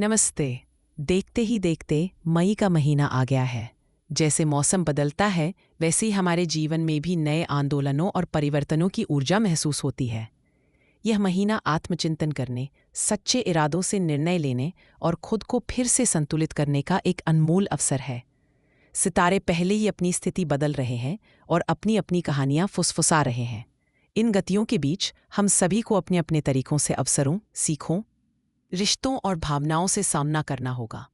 नमस्ते। देखते ही देखते मई का महीना आ गया है। जैसे मौसम बदलता है वैसे ही हमारे जीवन में भी नए आंदोलनों और परिवर्तनों की ऊर्जा महसूस होती है। यह महीना आत्मचिंतन करने, सच्चे इरादों से निर्णय लेने और खुद को फिर से संतुलित करने का एक अनमोल अवसर है। सितारे पहले ही अपनी स्थिति बदल रहे हैं और अपनी अपनी कहानियां फुसफुसा रहे हैं। इन गतियों के बीच हम सभी को अपने अपने तरीकों से अवसरों, सीखों, रिश्तों और भावनाओं से सामना करना होगा।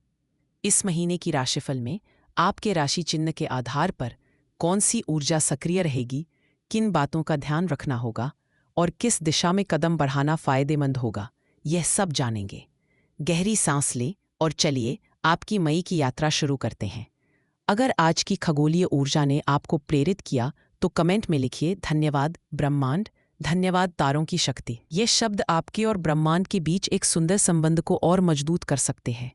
इस महीने की राशिफल में आपके राशि चिन्ह के आधार पर कौन सी ऊर्जा सक्रिय रहेगी, किन बातों का ध्यान रखना होगा और किस दिशा में कदम बढ़ाना फायदेमंद होगा, यह सब जानेंगे। गहरी सांस लें और चलिए आपकी मई की यात्रा शुरू करते हैं। अगर आज की खगोलीय ऊर्जा ने आपको प्रेरित किया तो कमेंट में लिखिए धन्यवाद ब्रह्मांड, धन्यवाद तारों की शक्ति। ये शब्द आपके और ब्रह्मांड के बीच एक सुंदर संबंध को और मजबूत कर सकते हैं।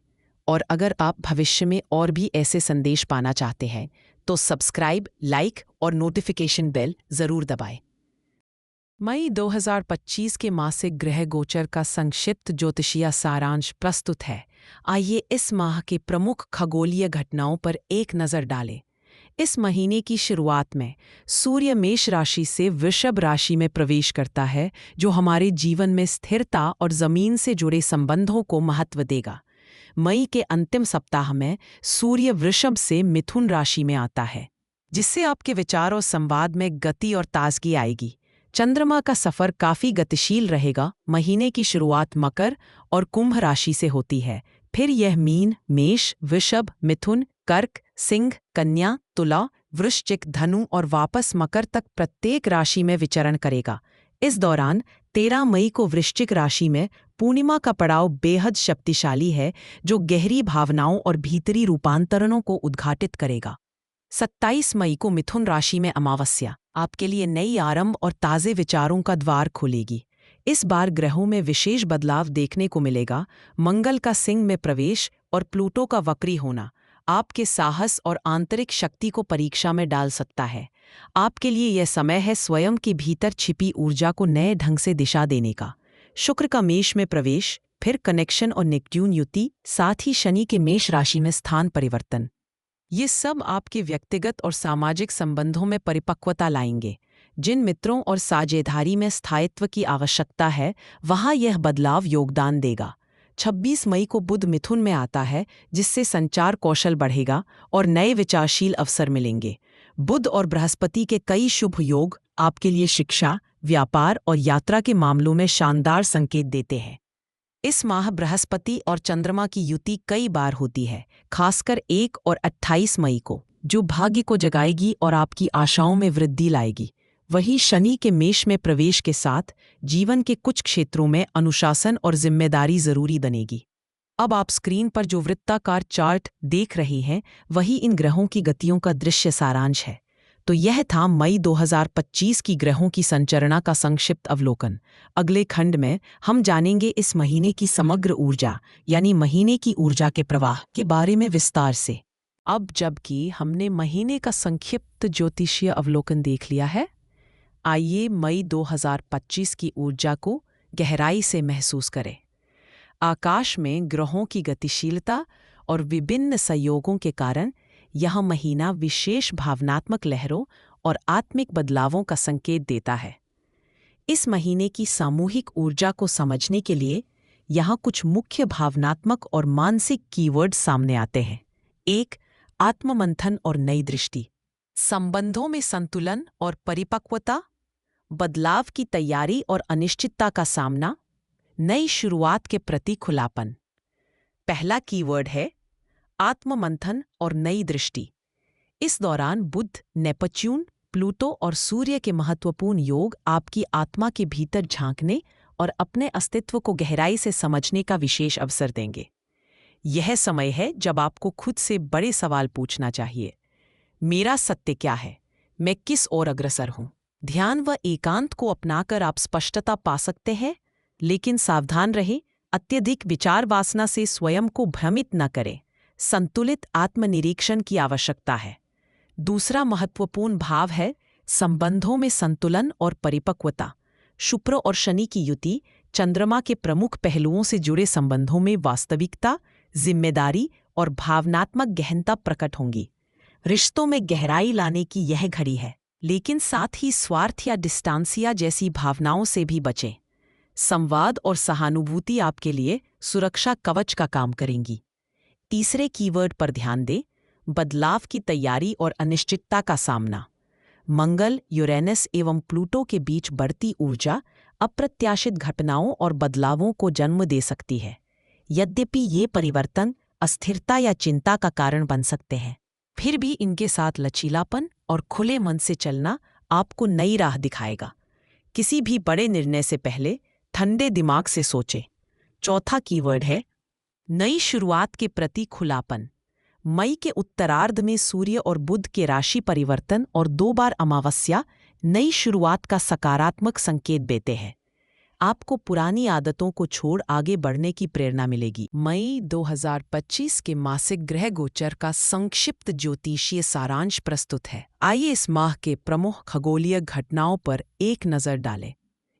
और अगर आप भविष्य में और भी ऐसे संदेश पाना चाहते हैं तो सब्सक्राइब, लाइक और नोटिफिकेशन बेल जरूर दबाएं। मई 2025 के मासिक ग्रह गोचर का संक्षिप्त ज्योतिषीय सारांश प्रस्तुत है। आइए इस माह के प्रमुख खगोलीय घटनाओं पर एक नज़र डालें। इस महीने की शुरुआत में सूर्य मेष राशि से वृषभ राशि में प्रवेश करता है, जो हमारे जीवन में स्थिरता और जमीन से जुड़े संबंधों को महत्व देगा। मई के अंतिम सप्ताह में सूर्य वृषभ से मिथुन राशि में आता है, जिससे आपके विचार और संवाद में गति और ताजगी आएगी। चंद्रमा का सफर काफी गतिशील रहेगा। महीने की शुरुआत मकर और कुंभ राशि से होती है, फिर यह मीन, मेष, वृषभ, मिथुन, कर्क, सिंह, कन्या, तुला, वृश्चिक, धनु और वापस मकर तक प्रत्येक राशि में विचरण करेगा। इस दौरान 13 मई को वृश्चिक राशि में पूर्णिमा का पड़ाव बेहद शक्तिशाली है, जो गहरी भावनाओं और भीतरी रूपांतरणों को उद्घाटित करेगा। 27 मई को मिथुन राशि में अमावस्या आपके लिए नई आरंभ और ताज़े विचारों का द्वार खोलेगी। इस बार ग्रहों में विशेष बदलाव देखने को मिलेगा। मंगल का सिंह में प्रवेश और प्लूटो का वक्री होना आपके साहस और आंतरिक शक्ति को परीक्षा में डाल सकता है। आपके लिए यह समय है स्वयं के भीतर छिपी ऊर्जा को नए ढंग से दिशा देने का। शुक्र का मेष में प्रवेश, फिर कनेक्शन और नेपट्यून युति, साथ ही शनि के मेष राशि में स्थान परिवर्तन, ये सब आपके व्यक्तिगत और सामाजिक संबंधों में परिपक्वता लाएंगे। जिन मित्रों और साझेदारी में स्थायित्व की आवश्यकता है, वहां यह बदलाव योगदान देगा। 26 मई को बुध मिथुन में आता है, जिससे संचार कौशल बढ़ेगा और नए विचारशील अवसर मिलेंगे। बुध और बृहस्पति के कई शुभ योग आपके लिए शिक्षा, व्यापार और यात्रा के मामलों में शानदार संकेत देते हैं। इस माह बृहस्पति और चंद्रमा की युति कई बार होती है, खासकर 1 और 28 मई को, जो भाग्य को जगाएगी और आपकी आशाओं में वृद्धि लाएगी। वहीं शनि के मेष में प्रवेश के साथ जीवन के कुछ क्षेत्रों में अनुशासन और जिम्मेदारी जरूरी बनेगी। अब आप स्क्रीन पर जो वृत्ताकार चार्ट देख रही हैं, वही इन ग्रहों की गतियों का दृश्य सारांश है। तो यह था मई 2025 की ग्रहों की संचरणा का संक्षिप्त अवलोकन। अगले खंड में हम जानेंगे इस महीने की समग्र ऊर्जा, यानी महीने की ऊर्जा के प्रवाह के बारे में विस्तार से। अब जबकि हमने महीने का संक्षिप्त ज्योतिषीय अवलोकन देख लिया है, आइए मई 2025 की ऊर्जा को गहराई से महसूस करें। आकाश में ग्रहों की गतिशीलता और विभिन्न संयोगों के कारण यह महीना विशेष भावनात्मक लहरों और आत्मिक बदलावों का संकेत देता है। इस महीने की सामूहिक ऊर्जा को समझने के लिए यहाँ कुछ मुख्य भावनात्मक और मानसिक कीवर्ड सामने आते हैं। 1. आत्ममंथन और नई दृष्टि। संबंधों में संतुलन और परिपक्वता, बदलाव की तैयारी और अनिश्चितता का सामना, नई शुरुआत के प्रति खुलापन। पहला कीवर्ड है आत्ममंथन और नई दृष्टि। इस दौरान बुध, नेपच्यून, प्लूटो और सूर्य के महत्वपूर्ण योग आपकी आत्मा के भीतर झांकने और अपने अस्तित्व को गहराई से समझने का विशेष अवसर देंगे। यह समय है जब आपको खुद से बड़े सवाल पूछना चाहिए। मेरा सत्य क्या है? मैं किस ओर अग्रसर हूं? ध्यान व एकांत को अपनाकर आप स्पष्टता पा सकते हैं, लेकिन सावधान रहें, अत्यधिक विचार वासना से स्वयं को भ्रमित न करें। संतुलित आत्मनिरीक्षण की आवश्यकता है। दूसरा महत्वपूर्ण भाव है संबंधों में संतुलन और परिपक्वता। शुक्र और शनि की युति चंद्रमा के प्रमुख पहलुओं से जुड़े संबंधों में वास्तविकता, जिम्मेदारी और भावनात्मक गहनता प्रकट होंगी। रिश्तों में गहराई लाने की यह घड़ी है, लेकिन साथ ही स्वार्थ या डिस्टेंसिया जैसी भावनाओं से भी बचें। संवाद और सहानुभूति आपके लिए सुरक्षा कवच का काम करेंगी। तीसरे कीवर्ड पर ध्यान दें, बदलाव की तैयारी और अनिश्चितता का सामना। मंगल, यूरेनस एवं प्लूटो के बीच बढ़ती ऊर्जा अप्रत्याशित घटनाओं और बदलावों को जन्म दे सकती है। यद्यपि ये परिवर्तन अस्थिरता या चिंता का कारण बन सकते हैं, फिर भी इनके साथ लचीलापन और खुले मन से चलना आपको नई राह दिखाएगा। किसी भी बड़े निर्णय से पहले ठंडे दिमाग से सोचें। चौथा कीवर्ड है नई शुरुआत के प्रति खुलापन। मई के उत्तरार्ध में सूर्य और बुध के राशि परिवर्तन और 2 बार अमावस्या नई शुरुआत का सकारात्मक संकेत देते हैं। आपको पुरानी आदतों को छोड़ आगे बढ़ने की प्रेरणा मिलेगी। मई 2025 के मासिक ग्रह गोचर का संक्षिप्त ज्योतिषीय सारांश प्रस्तुत है। आइए इस माह के प्रमुख खगोलीय घटनाओं पर एक नज़र डालें।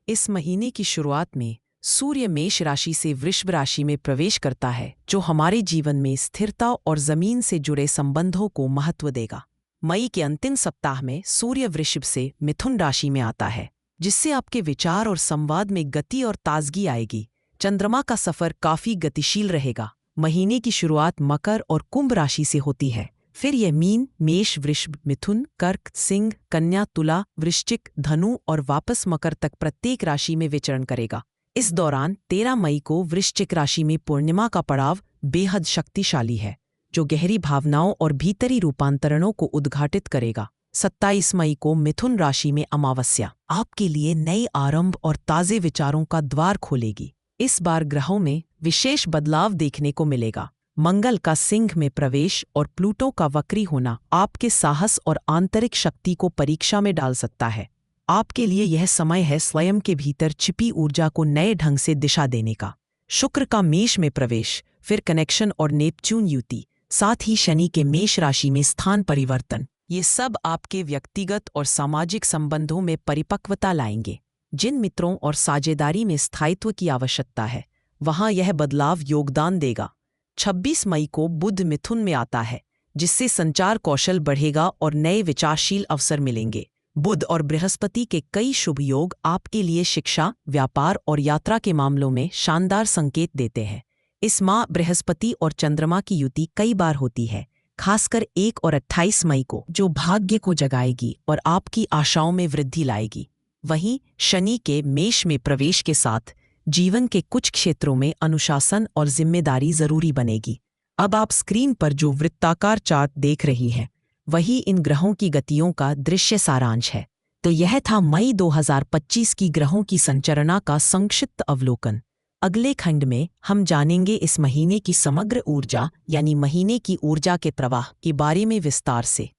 इस महीने की शुरुआत में सूर्य मेष राशि से वृषभ राशि में प्रवेश करता है, जो हमारे जीवन में स्थिरता और जमीन से जुड़े संबंधों को महत्व देगा। मई के अंतिम सप्ताह में सूर्य वृषभ से मिथुन राशि में आता है, जिससे आपके विचार और संवाद में गति और ताजगी आएगी। चंद्रमा का सफर काफी गतिशील रहेगा। महीने की शुरुआत मकर और कुंभ राशि से होती है, फिर यह मीन, मेष, वृषभ, मिथुन, कर्क, सिंह, कन्या, तुला, वृश्चिक, धनु और वापस मकर तक प्रत्येक राशि में विचरण करेगा। इस दौरान 13 मई को वृश्चिक राशि में पूर्णिमा का पड़ाव बेहद शक्तिशाली है, जो गहरी भावनाओं और भीतरी रूपांतरणों को उद्घाटित करेगा। 27 मई को मिथुन राशि में अमावस्या आपके लिए नए आरंभ और ताज़े विचारों का द्वार खोलेगी। इस बार ग्रहों में विशेष बदलाव देखने को मिलेगा। मंगल का सिंह में प्रवेश और प्लूटो का वक्री होना आपके साहस और आंतरिक शक्ति को परीक्षा में डाल सकता है। आपके लिए यह समय है स्वयं के भीतर छिपी ऊर्जा को नए ढंग से दिशा देने का। शुक्र का मेष में प्रवेश, फिर कनेक्शन और नेपच्यून युति, साथ ही शनि के मेष राशि में स्थान परिवर्तन, ये सब आपके व्यक्तिगत और सामाजिक संबंधों में परिपक्वता लाएंगे। जिन मित्रों और साझेदारी में स्थायित्व की आवश्यकता है, वहां यह बदलाव योगदान देगा। 26 मई को बुध मिथुन में आता है, जिससे संचार कौशल बढ़ेगा और नए विचारशील अवसर मिलेंगे। बुध और बृहस्पति के कई शुभ योग आपके लिए शिक्षा, व्यापार और यात्रा के मामलों में शानदार संकेत देते हैं। इस माह बृहस्पति और चंद्रमा की युति कई बार होती है, खासकर 1 और 28 मई को, जो भाग्य को जगाएगी और आपकी आशाओं में वृद्धि लाएगी। वहीं शनि के मेष में प्रवेश के साथ जीवन के कुछ क्षेत्रों में अनुशासन और जिम्मेदारी जरूरी बनेगी। अब आप स्क्रीन पर जो वृत्ताकार चार्ट देख रही हैं, वही इन ग्रहों की गतियों का दृश्य सारांश है। तो यह था मई 2025 की ग्रहों की संचरणा का संक्षिप्त अवलोकन। अगले खंड में हम जानेंगे इस महीने की समग्र ऊर्जा, यानी महीने की ऊर्जा के प्रवाह के बारे में विस्तार से।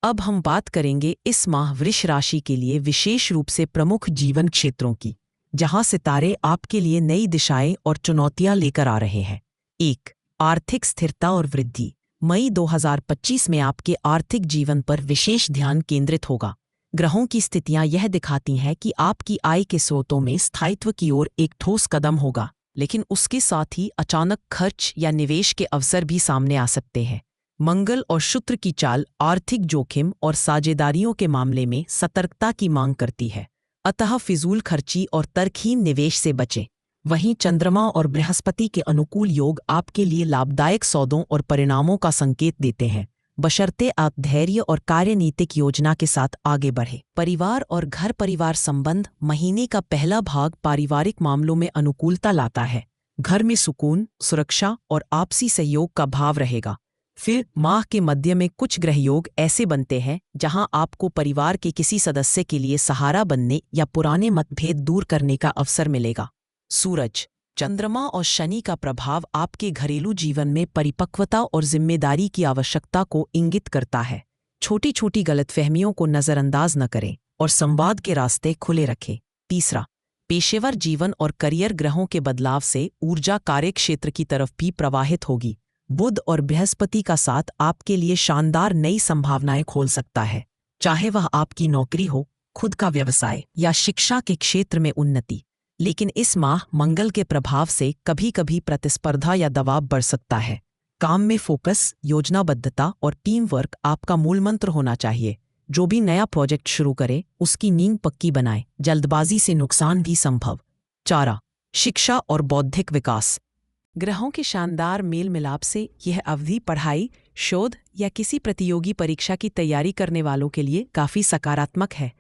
अब हम बात करेंगे इस माह वृष राशि के लिए विशेष रूप से प्रमुख जीवन क्षेत्रों की, जहां सितारे आपके लिए नई दिशाएं और चुनौतियां लेकर आ रहे हैं। 1. आर्थिक स्थिरता और वृद्धि। मई 2025 में आपके आर्थिक जीवन पर विशेष ध्यान केंद्रित होगा। ग्रहों की स्थितियां यह दिखाती हैं कि आपकी आय के स्रोतों में स्थायित्व की ओर एक ठोस कदम होगा, लेकिन उसके साथ ही अचानक खर्च या निवेश के अवसर भी सामने आ सकते हैं। मंगल और शुक्र की चाल आर्थिक जोखिम और साझेदारियों के मामले में सतर्कता की मांग करती है, अतः फिजूल खर्ची और तर्कहीन निवेश से बचें। वहीं चंद्रमा और बृहस्पति के अनुकूल योग आपके लिए लाभदायक सौदों और परिणामों का संकेत देते हैं, बशर्ते आप धैर्य और कार्यनीतिक योजना के साथ आगे बढ़े। परिवार और घर परिवार संबंध। महीने का पहला भाग पारिवारिक मामलों में अनुकूलता लाता है। घर में सुकून, सुरक्षा और आपसी सहयोग का भाव रहेगा। फिर माह के मध्य में कुछ ग्रहयोग ऐसे बनते हैं जहां आपको परिवार के किसी सदस्य के लिए सहारा बनने या पुराने मतभेद दूर करने का अवसर मिलेगा। सूरज, चंद्रमा और शनि का प्रभाव आपके घरेलू जीवन में परिपक्वता और जिम्मेदारी की आवश्यकता को इंगित करता है। छोटी छोटी गलतफहमियों को नजरअंदाज न करें और संवाद के रास्ते खुले रखें। 3. पेशेवर जीवन और करियर। ग्रहों के बदलाव से ऊर्जा कार्यक्षेत्र की तरफ भी प्रवाहित होगी। बुध और बृहस्पति का साथ आपके लिए शानदार नई संभावनाएं खोल सकता है, चाहे वह आपकी नौकरी हो, खुद का व्यवसाय या शिक्षा के क्षेत्र में उन्नति। लेकिन इस माह मंगल के प्रभाव से कभी कभी प्रतिस्पर्धा या दबाव बढ़ सकता है। काम में फोकस, योजनाबद्धता और टीम वर्क आपका मूल मंत्र होना चाहिए। जो भी नया प्रोजेक्ट शुरू करे उसकी नींव पक्की बनाए, जल्दबाजी से नुकसान भी संभव। 4. शिक्षा और बौद्धिक विकास। ग्रहों के शानदार मेल मिलाप से यह अवधि पढ़ाई, शोध या किसी प्रतियोगी परीक्षा की तैयारी करने वालों के लिए काफी सकारात्मक है।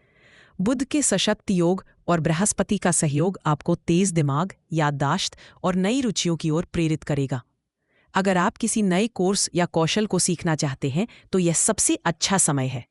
बुध के सशक्त योग और बृहस्पति का सहयोग आपको तेज दिमाग, याददाश्त और नई रुचियों की ओर प्रेरित करेगा। अगर आप किसी नए कोर्स या कौशल को सीखना चाहते हैं तो यह सबसे अच्छा समय है।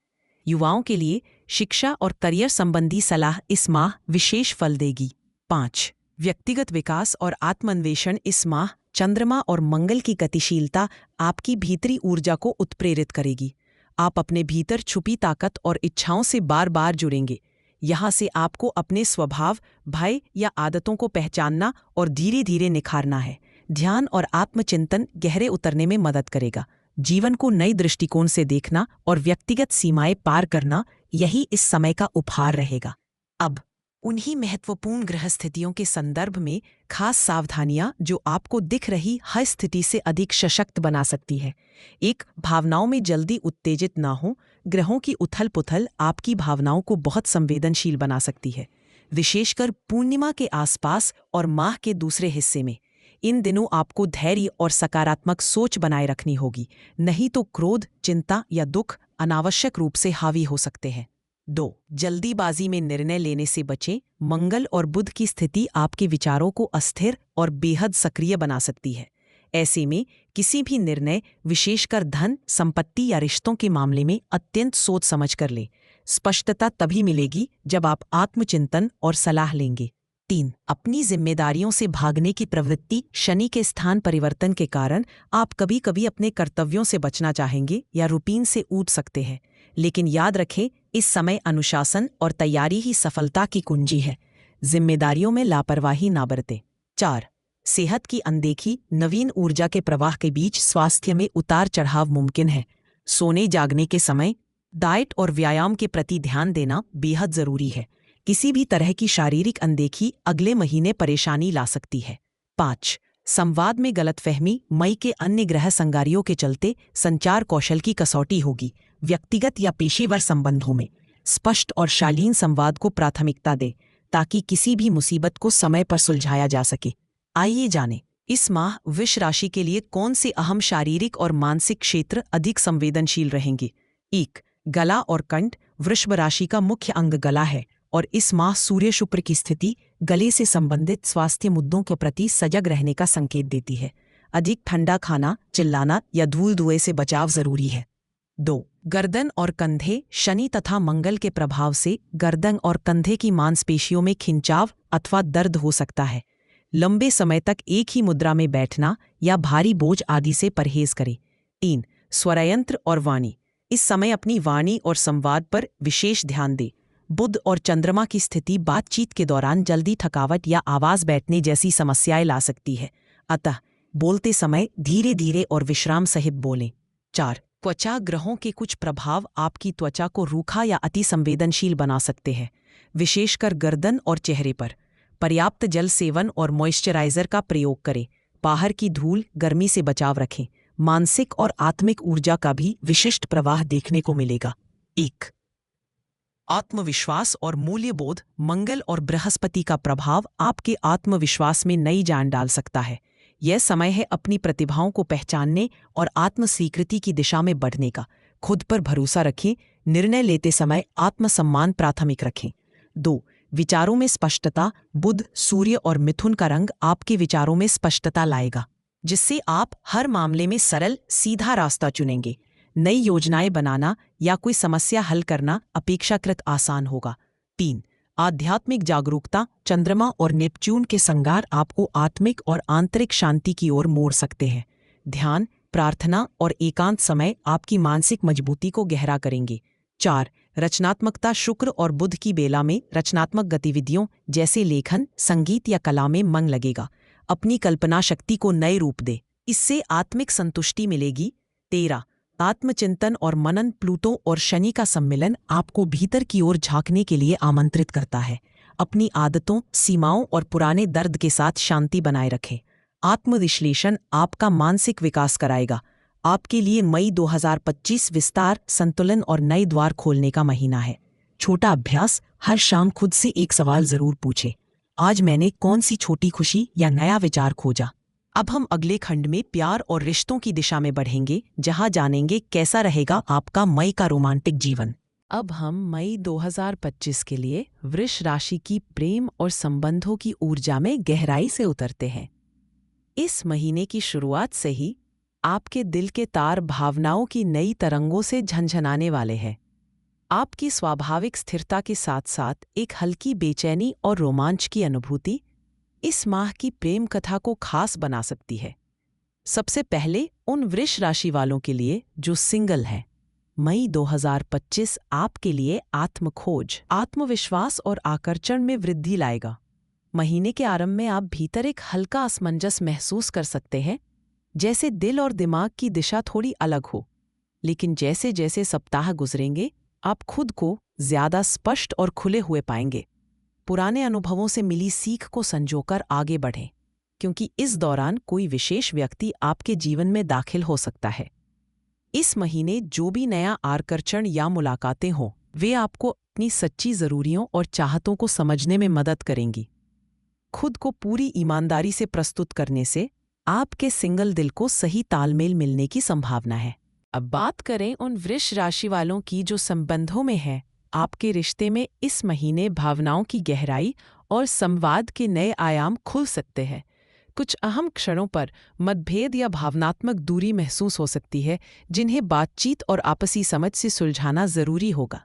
युवाओं के लिए शिक्षा और करियर संबंधी सलाह इस माह विशेष फल देगी। 5. व्यक्तिगत विकास और आत्मान्वेषण। इस माह चंद्रमा और मंगल की गतिशीलता आपकी भीतरी ऊर्जा को उत्प्रेरित करेगी। आप अपने भीतर छुपी ताकत और इच्छाओं से बार बार जुड़ेंगे। यहाँ से आपको अपने स्वभाव, भय या आदतों को पहचानना और धीरे धीरे निखारना है। ध्यान और आत्मचिंतन गहरे उतरने में मदद करेगा। जीवन को नई दृष्टिकोण से देखना और व्यक्तिगत सीमाएं पार करना, यही इस समय का उपहार रहेगा। अब उन्हीं महत्वपूर्ण ग्रह स्थितियों के संदर्भ में खास सावधानियां जो आपको दिख रही हर स्थिति से अधिक सशक्त बना सकती है। 1. भावनाओं में जल्दी उत्तेजित ना हो। ग्रहों की उथल पुथल आपकी भावनाओं को बहुत संवेदनशील बना सकती है, विशेषकर पूर्णिमा के आसपास और माह के दूसरे हिस्से में। इन दिनों आपको धैर्य और सकारात्मक सोच बनाए रखनी होगी, नहीं तो क्रोध, चिंता या दुख अनावश्यक रूप से हावी हो सकते हैं। 2. जल्दीबाजी में निर्णय लेने से बचें। मंगल और बुध की स्थिति आपके विचारों को अस्थिर और बेहद सक्रिय बना सकती है। ऐसे में किसी भी निर्णय, विशेषकर धन, संपत्ति या रिश्तों के मामले में अत्यंत सोच समझ कर लें। स्पष्टता तभी मिलेगी जब आप आत्मचिंतन और सलाह लेंगे। 3. अपनी जिम्मेदारियों से भागने की प्रवृत्ति। शनि के स्थान परिवर्तन के कारण आप कभी कभी अपने कर्तव्यों से बचना चाहेंगे या रूटीन से ऊठ सकते हैं, लेकिन याद रखें, इस समय अनुशासन और तैयारी ही सफलता की कुंजी है। जिम्मेदारियों में लापरवाही ना बरतें। 4. सेहत की अनदेखी। नवीन ऊर्जा के प्रवाह के बीच स्वास्थ्य में उतार चढ़ाव मुमकिन है। सोने जागने के समय डाइट और व्यायाम के प्रति ध्यान देना बेहद जरूरी है। किसी भी तरह की शारीरिक अनदेखी अगले महीने परेशानी ला सकती है। 5. संवाद में गलतफहमी। मई के अन्य ग्रह संगारियों के चलते संचार कौशल की कसौटी होगी। व्यक्तिगत या पेशेवर संबंधों में स्पष्ट और शालीन संवाद को प्राथमिकता दें ताकि किसी भी मुसीबत को समय पर सुलझाया जा सके। आइए जानें, इस माह वृष राशि के लिए कौन से अहम शारीरिक और मानसिक क्षेत्र अधिक संवेदनशील रहेंगे। 1. गला और कंठ। वृषभ राशि का मुख्य अंग गला है और इस माह सूर्य शुक्र की स्थिति गले से संबंधित स्वास्थ्य मुद्दों के प्रति सजग रहने का संकेत देती है। अधिक ठंडा खाना, चिल्लाना या धूल धुएं से बचाव जरूरी है। 2. गर्दन और कंधे। शनि तथा मंगल के प्रभाव से गर्दन और कंधे की मांसपेशियों में खिंचाव अथवा दर्द हो सकता है। लंबे समय तक एक ही मुद्रा में बैठना या भारी बोझ आदि से परहेज करें। 3. स्वरयंत्र और वाणी। इस समय अपनी वाणी और संवाद पर विशेष ध्यान दें। बुध और चंद्रमा की स्थिति बातचीत के दौरान जल्दी थकावट या आवाज बैठने जैसी समस्याएं ला सकती है, अतः बोलते समय धीरे धीरे और विश्राम सहित बोलें। 4. त्वचा। ग्रहों के कुछ प्रभाव आपकी त्वचा को रूखा या अति संवेदनशील बना सकते हैं, विशेषकर गर्दन और चेहरे पर। पर्याप्त जल सेवन और मॉइस्चराइजर का प्रयोग करें। बाहर की धूल, गर्मी से बचाव रखें। मानसिक और आत्मिक ऊर्जा का भी विशिष्ट प्रवाह देखने को मिलेगा। 1. आत्मविश्वास और मूल्यबोध। मंगल और बृहस्पति का प्रभाव आपके आत्मविश्वास में नई जान डाल सकता है। यह समय है अपनी प्रतिभाओं को पहचानने और आत्मस्वीकृति की दिशा में बढ़ने का। खुद पर भरोसा रखें। निर्णय लेते समय आत्मसम्मान प्राथमिक रखें। 2. विचारों में स्पष्टता। बुध, सूर्य और मिथुन का रंग आपके विचारों में स्पष्टता लाएगा, जिससे आप हर मामले में सरल, सीधा रास्ता चुनेंगे। नई योजनाएं बनाना या कोई समस्या हल करना अपेक्षाकृत आसान होगा। 3. आध्यात्मिक जागरूकता। चंद्रमा और नेपच्यून के संगार आपको आत्मिक और आंतरिक शांति की ओर मोड़ सकते हैं। ध्यान, प्रार्थना और एकांत समय आपकी मानसिक मजबूती को गहरा करेंगे। 4. रचनात्मकता। शुक्र और बुध की बेला में रचनात्मक गतिविधियों जैसे लेखन, संगीत या कला में मन लगेगा। अपनी कल्पना शक्ति को नए रूप दे, इससे आत्मिक संतुष्टि मिलेगी। 13. आत्मचिंतन और मनन। प्लूटो और शनि का सम्मिलन आपको भीतर की ओर झांकने के लिए आमंत्रित करता है। अपनी आदतों, सीमाओं और पुराने दर्द के साथ शांति बनाए रखें। आत्मविश्लेषण आपका मानसिक विकास कराएगा। आपके लिए मई 2025 विस्तार, संतुलन और नए द्वार खोलने का महीना है। छोटा अभ्यास, हर शाम खुद से एक सवाल जरूर पूछें। आज मैंने कौन सी छोटी खुशी या नया विचार खोजा। अब हम अगले खंड में प्यार और रिश्तों की दिशा में बढ़ेंगे, जहां जानेंगे कैसा रहेगा आपका मई का रोमांटिक जीवन। अब हम मई 2025 के लिए वृष राशि की प्रेम और संबंधों की ऊर्जा में गहराई से उतरते हैं। इस महीने की शुरुआत से ही आपके दिल के तार भावनाओं की नई तरंगों से झनझनाने वाले हैं। आपकी स्वाभाविक स्थिरता के साथ साथ एक हल्की बेचैनी और रोमांच की अनुभूति इस माह की प्रेम कथा को खास बना सकती है। सबसे पहले उन वृष राशि वालों के लिए जो सिंगल हैं, मई 2025 आपके लिए आत्मखोज, आत्मविश्वास और आकर्षण में वृद्धि लाएगा। महीने के आरंभ में आप भीतर एक हल्का असमंजस महसूस कर सकते हैं, जैसे दिल और दिमाग की दिशा थोड़ी अलग हो। लेकिन जैसे जैसे सप्ताह गुजरेंगे, आप खुद को ज्यादा स्पष्ट और खुले हुए पाएंगे। पुराने अनुभवों से मिली सीख को संजोकर आगे बढ़ें, क्योंकि इस दौरान कोई विशेष व्यक्ति आपके जीवन में दाखिल हो सकता है। इस महीने जो भी नया आकर्षण या मुलाकातें हों, वे आपको अपनी सच्ची ज़रूरियों और चाहतों को समझने में मदद करेंगी। खुद को पूरी ईमानदारी से प्रस्तुत करने से आपके सिंगल दिल को सही तालमेल मिलने की संभावना है। अब बात करें उन वृष राशि वालों की जो संबंधों में है। आपके रिश्ते में इस महीने भावनाओं की गहराई और संवाद के नए आयाम खुल सकते हैं। कुछ अहम क्षणों पर मतभेद या भावनात्मक दूरी महसूस हो सकती है, जिन्हें बातचीत और आपसी समझ से सुलझाना जरूरी होगा।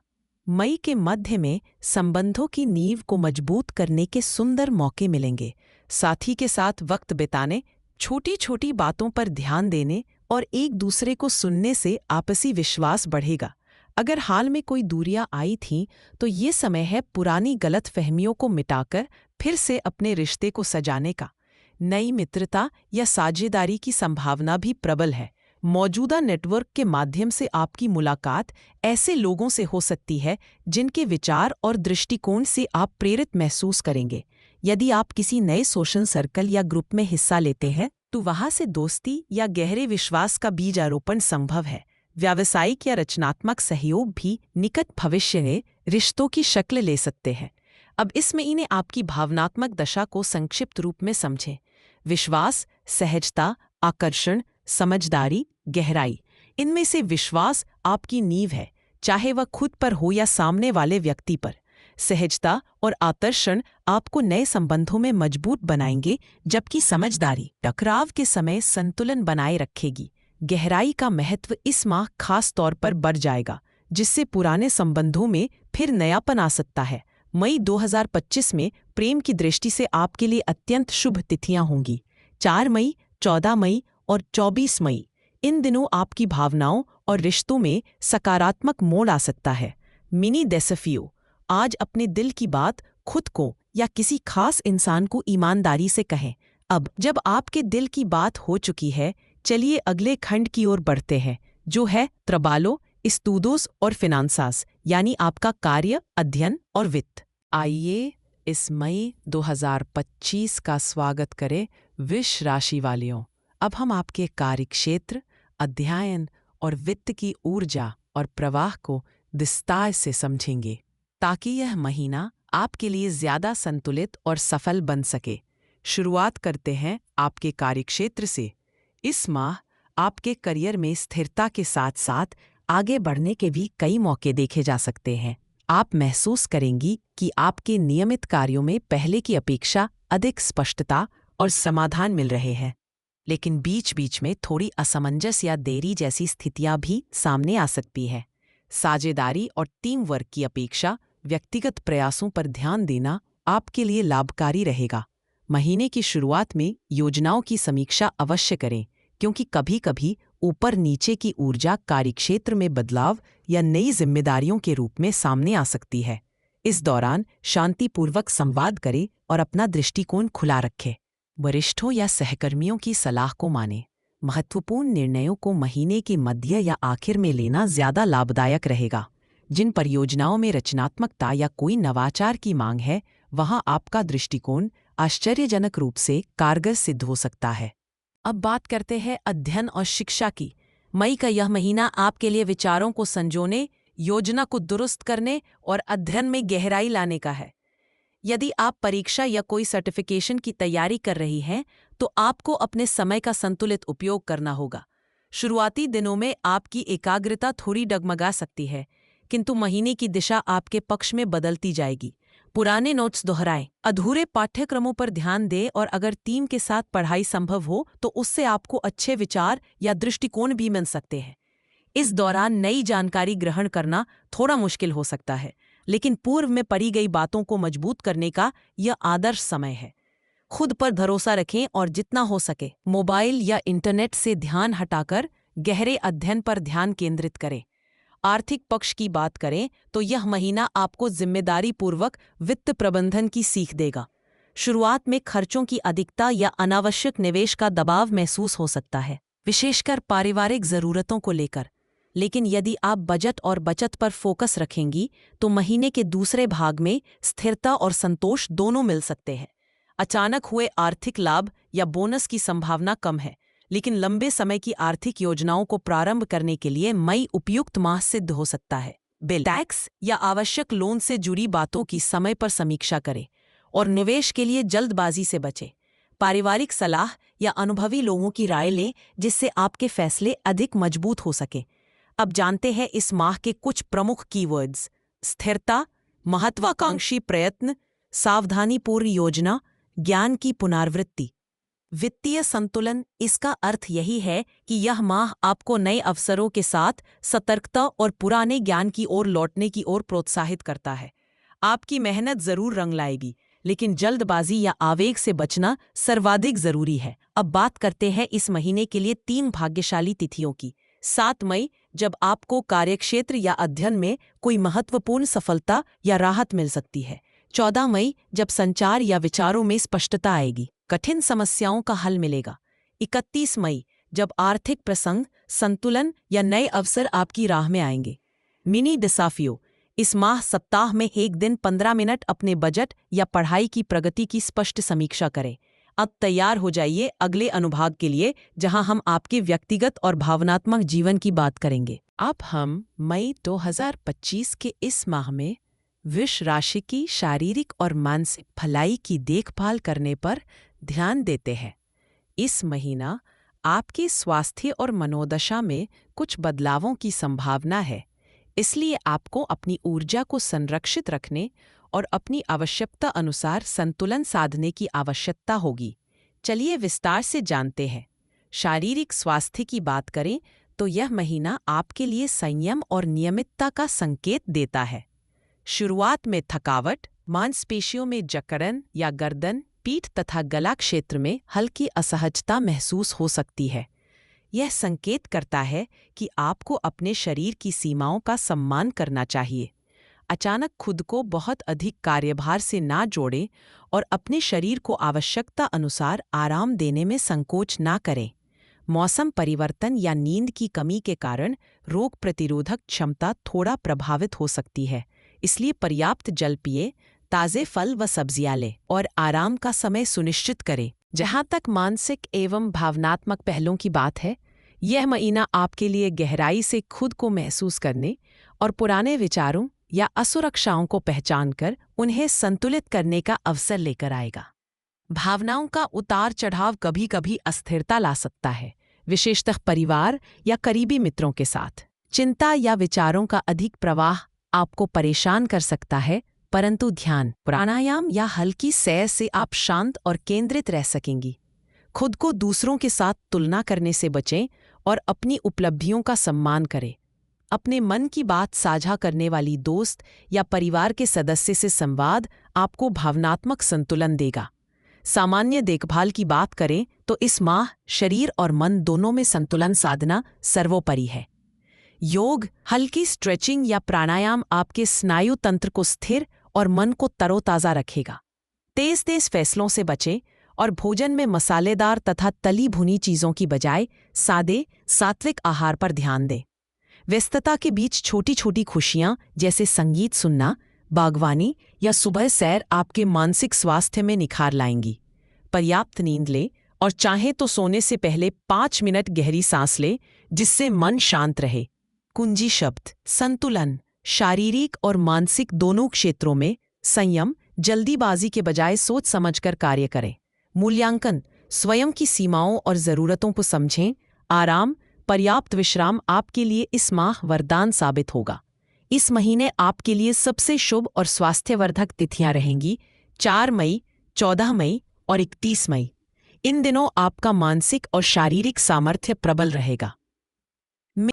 मई के मध्य में संबंधों की नींव को मजबूत करने के सुंदर मौके मिलेंगे। साथी के साथ वक्त बिताने, छोटी छोटी बातों पर ध्यान देने और एक दूसरे को सुनने से आपसी विश्वास बढ़ेगा। अगर हाल में कोई दूरियां आई थीं, तो ये समय है पुरानी गलतफहमियों को मिटाकर फिर से अपने रिश्ते को सजाने का। नई मित्रता या साझेदारी की संभावना भी प्रबल है। मौजूदा नेटवर्क के माध्यम से आपकी मुलाकात ऐसे लोगों से हो सकती है जिनके विचार और दृष्टिकोण से आप प्रेरित महसूस करेंगे। यदि आप किसी नए सोशल सर्कल या ग्रुप में हिस्सा लेते हैं, तो वहां से दोस्ती या गहरे विश्वास का बीज आरोपण संभव है। व्यावसायिक या रचनात्मक सहयोग भी निकट भविष्य में रिश्तों की शक्ल ले सकते हैं। अब इस महीने आपकी भावनात्मक दशा को संक्षिप्त रूप में समझें। विश्वास, सहजता, आकर्षण, समझदारी, गहराई। इनमें से विश्वास आपकी नींव है, चाहे वह खुद पर हो या सामने वाले व्यक्ति पर। सहजता और आकर्षण आपको नए संबंधों में मजबूत बनाएंगे, जबकि समझदारी टकराव के समय संतुलन बनाए रखेगी। गहराई का महत्व इस माह खास तौर पर बढ़ जाएगा, जिससे पुराने संबंधों में फिर नयापन आ सकता है। मई 2025 में प्रेम की दृष्टि से आपके लिए अत्यंत शुभ तिथियां होंगी। 4 मई, 14 मई और 24 मई। इन दिनों आपकी भावनाओं और रिश्तों में सकारात्मक मोड़ आ सकता है। मिनी डेसफियो। आज अपने दिल की बात खुद को या किसी खास इंसान को ईमानदारी से कहें। अब जब आपके दिल की बात हो चुकी है, चलिए अगले खंड की ओर बढ़ते हैं, जो है त्रबालो, इस्तूदोस और फिनांसास, यानी आपका कार्य, अध्ययन और वित्त। आइए इस मई 2025 का स्वागत करें वृष राशि वालियों। अब हम आपके कार्यक्षेत्र, अध्ययन और वित्त की ऊर्जा और प्रवाह को विस्तार से समझेंगे, ताकि यह महीना आपके लिए ज्यादा संतुलित और सफल बन सके। शुरुआत करते हैं आपके कार्यक्षेत्र से। इस माह आपके करियर में स्थिरता के साथ साथ आगे बढ़ने के भी कई मौके देखे जा सकते हैं। आप महसूस करेंगी कि आपके नियमित कार्यों में पहले की अपेक्षा अधिक स्पष्टता और समाधान मिल रहे हैं। लेकिन बीच बीच में थोड़ी असमंजस या देरी जैसी स्थितियां भी सामने आ सकती है। साझेदारी और टीम वर्क की अपेक्षा व्यक्तिगत प्रयासों पर ध्यान देना आपके लिए लाभकारी रहेगा। महीने की शुरुआत में योजनाओं की समीक्षा अवश्य करें, क्योंकि कभी कभी ऊपर नीचे की ऊर्जा कार्यक्षेत्र में बदलाव या नई जिम्मेदारियों के रूप में सामने आ सकती है। इस दौरान शांतिपूर्वक संवाद करें और अपना दृष्टिकोण खुला रखें। वरिष्ठों या सहकर्मियों की सलाह को मानें। महत्वपूर्ण निर्णयों को महीने के मध्य या आखिर में लेना ज्यादा लाभदायक रहेगा। जिन परियोजनाओं में रचनात्मकता या कोई नवाचार की मांग है, वहां आपका दृष्टिकोण आश्चर्यजनक रूप से कारगर सिद्ध हो सकता है। अब बात करते हैं अध्ययन और शिक्षा की। मई का यह महीना आपके लिए विचारों को संजोने, योजना को दुरुस्त करने और अध्ययन में गहराई लाने का है। यदि आप परीक्षा या कोई सर्टिफिकेशन की तैयारी कर रही हैं, तो आपको अपने समय का संतुलित उपयोग करना होगा। शुरुआती दिनों में आपकी एकाग्रता थोड़ी डगमगा सकती है, किंतु महीने की दिशा आपके पक्ष में बदलती जाएगी। पुराने नोट्स दोहराएं, अधूरे पाठ्यक्रमों पर ध्यान दें और अगर टीम के साथ पढ़ाई संभव हो तो उससे आपको अच्छे विचार या दृष्टिकोण भी मिल सकते हैं। इस दौरान नई जानकारी ग्रहण करना थोड़ा मुश्किल हो सकता है, लेकिन पूर्व में पढ़ी गई बातों को मजबूत करने का यह आदर्श समय है। खुद पर भरोसा रखें और जितना हो सके मोबाइल या इंटरनेट से ध्यान हटाकर गहरे अध्ययन पर ध्यान केंद्रित करें। आर्थिक पक्ष की बात करें तो यह महीना आपको जिम्मेदारीपूर्वक वित्त प्रबंधन की सीख देगा। शुरुआत में खर्चों की अधिकता या अनावश्यक निवेश का दबाव महसूस हो सकता है, विशेषकर पारिवारिक जरूरतों को लेकर। लेकिन यदि आप बजट और बचत पर फोकस रखेंगी तो महीने के दूसरे भाग में स्थिरता और संतोष दोनों मिल सकते हैं। अचानक हुए आर्थिक लाभ या बोनस की संभावना कम है, लेकिन लंबे समय की आर्थिक योजनाओं को प्रारंभ करने के लिए मई उपयुक्त माह सिद्ध हो सकता है। बिल, टैक्स या आवश्यक लोन से जुड़ी बातों की समय पर समीक्षा करें और निवेश के लिए जल्दबाजी से बचें। पारिवारिक सलाह या अनुभवी लोगों की राय लें जिससे आपके फैसले अधिक मजबूत हो सके। अब जानते हैं इस माह के कुछ प्रमुख कीवर्ड्स। स्थिरता, महत्वाकांक्षी प्रयत्न, सावधानीपूर्ण योजना, ज्ञान की पुनरावृत्ति। वित्तीय संतुलन, इसका अर्थ यही है कि यह माह आपको नए अवसरों के साथ सतर्कता और पुराने ज्ञान की ओर लौटने की ओर प्रोत्साहित करता है। आपकी मेहनत जरूर रंग लाएगी, लेकिन जल्दबाजी या आवेग से बचना सर्वाधिक जरूरी है। अब बात करते हैं इस महीने के लिए 3 भाग्यशाली तिथियों की। 7 मई, जब आपको कार्यक्षेत्र या अध्ययन में कोई महत्वपूर्ण सफलता या राहत मिल सकती है। 14 मई, जब संचार या विचारों में स्पष्टता आएगी, कठिन समस्याओं का हल मिलेगा। 31 मई, जब आर्थिक प्रसंग, संतुलन या नए अवसर आपकी राह में आएंगे। मिनी डिसाफियो, इस माह सप्ताह में एक दिन 15 मिनट अपने बजट या पढ़ाई की प्रगति की स्पष्ट समीक्षा करें। अब तैयार हो जाइए अगले अनुभाग के लिए, जहां हम आपके व्यक्तिगत और भावनात्मक जीवन की बात करेंगे। अब हम मई 2025 के इस माह में वृष राशि की शारीरिक और मानसिक भलाई की देखभाल करने पर ध्यान देते हैं। इस महीना आपके स्वास्थ्य और मनोदशा में कुछ बदलावों की संभावना है, इसलिए आपको अपनी ऊर्जा को संरक्षित रखने और अपनी आवश्यकता अनुसार संतुलन साधने की आवश्यकता होगी। चलिए विस्तार से जानते हैं। शारीरिक स्वास्थ्य की बात करें तो यह महीना आपके लिए संयम और नियमितता का संकेत देता है। शुरुआत में थकावट, मांसपेशियों में जकड़न या गर्दन, पीठ तथा गला क्षेत्र में हल्की असहजता महसूस हो सकती है। यह संकेत करता है कि आपको अपने शरीर की सीमाओं का सम्मान करना चाहिए। अचानक खुद को बहुत अधिक कार्यभार से ना जोड़ें और अपने शरीर को आवश्यकता अनुसार आराम देने में संकोच ना करें। मौसम परिवर्तन या नींद की कमी के कारण रोग प्रतिरोधक क्षमता थोड़ा प्रभावित हो सकती है, इसलिए पर्याप्त जल पिए, ताज़े फल व सब्जियां लें और आराम का समय सुनिश्चित करें। जहां तक मानसिक एवं भावनात्मक पहलुओं की बात है, यह महीना आपके लिए गहराई से खुद को महसूस करने और पुराने विचारों या असुरक्षाओं को पहचानकर उन्हें संतुलित करने का अवसर लेकर आएगा। भावनाओं का उतार चढ़ाव कभी कभी अस्थिरता ला सकता है, विशेषतः परिवार या करीबी मित्रों के साथ। चिंता या विचारों का अधिक प्रवाह आपको परेशान कर सकता है, परंतु ध्यान, प्राणायाम या हल्की सैर से आप शांत और केंद्रित रह सकेंगी। खुद को दूसरों के साथ तुलना करने से बचें और अपनी उपलब्धियों का सम्मान करें। अपने मन की बात साझा करने वाली दोस्त या परिवार के सदस्य से संवाद आपको भावनात्मक संतुलन देगा। सामान्य देखभाल की बात करें तो इस माह शरीर और मन दोनों में संतुलन साधना सर्वोपरि है। योग, हल्की स्ट्रेचिंग या प्राणायाम आपके स्नायु तंत्र को स्थिर और मन को तरोताज़ा रखेगा। तेज फैसलों से बचें और भोजन में मसालेदार तथा तली भुनी चीज़ों की बजाय सादे, सात्विक आहार पर ध्यान दें। व्यस्तता के बीच छोटी छोटी खुशियां जैसे संगीत सुनना, बागवानी या सुबह सैर आपके मानसिक स्वास्थ्य में निखार लाएंगी। पर्याप्त नींद लें और चाहे तो सोने से पहले 5 मिनट गहरी सांस लें, जिससे मन शांत रहे। कुंजी शब्द: संतुलन। शारीरिक और मानसिक दोनों क्षेत्रों में संयम। जल्दीबाजी के बजाय सोच समझकर कार्य करें। मूल्यांकन: स्वयं की सीमाओं और ज़रूरतों को समझें। आराम। पर्याप्त विश्राम आपके लिए इस माह वरदान साबित होगा। इस महीने आपके लिए सबसे शुभ और स्वास्थ्यवर्धक तिथियां रहेंगी 4 मई, 14 मई और 31 मई। इन दिनों आपका मानसिक और शारीरिक सामर्थ्य प्रबल रहेगा।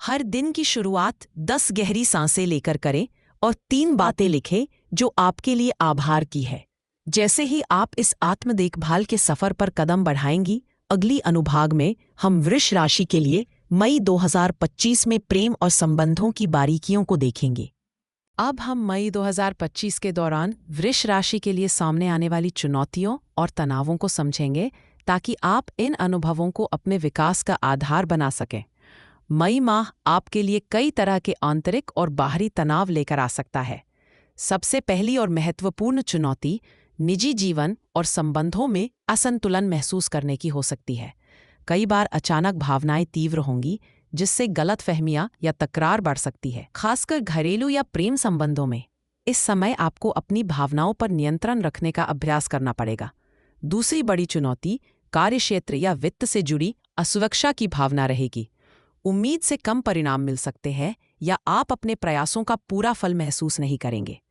हर दिन की शुरुआत 10 गहरी सांसें लेकर करें और 3 बातें लिखें जो आपके लिए आभार की है। जैसे ही आप इस आत्म देखभाल के सफर पर कदम बढ़ाएंगी, अगली अनुभाग में हम वृष राशि के लिए मई 2025 में प्रेम और संबंधों की बारीकियों को देखेंगे। अब हम मई 2025 के दौरान वृष राशि के लिए सामने आने वाली चुनौतियों और तनावों को समझेंगे, ताकि आप इन अनुभवों को अपने विकास का आधार बना सकें। मई माह आपके लिए कई तरह के आंतरिक और बाहरी तनाव लेकर आ सकता है। सबसे पहली और महत्वपूर्ण चुनौती निजी जीवन और संबंधों में असंतुलन महसूस करने की हो सकती है। कई बार अचानक भावनाएं तीव्र होंगी, जिससे गलतफहमियां या तकरार बढ़ सकती है, खासकर घरेलू या प्रेम संबंधों में। इस समय आपको अपनी भावनाओं पर नियंत्रण रखने का अभ्यास करना पड़ेगा। दूसरी बड़ी चुनौती कार्यक्षेत्र या वित्त से जुड़ी असुरक्षा की भावना रहेगी। उम्मीद से कम परिणाम मिल सकते हैं या आप अपने प्रयासों का पूरा फल महसूस नहीं करेंगे।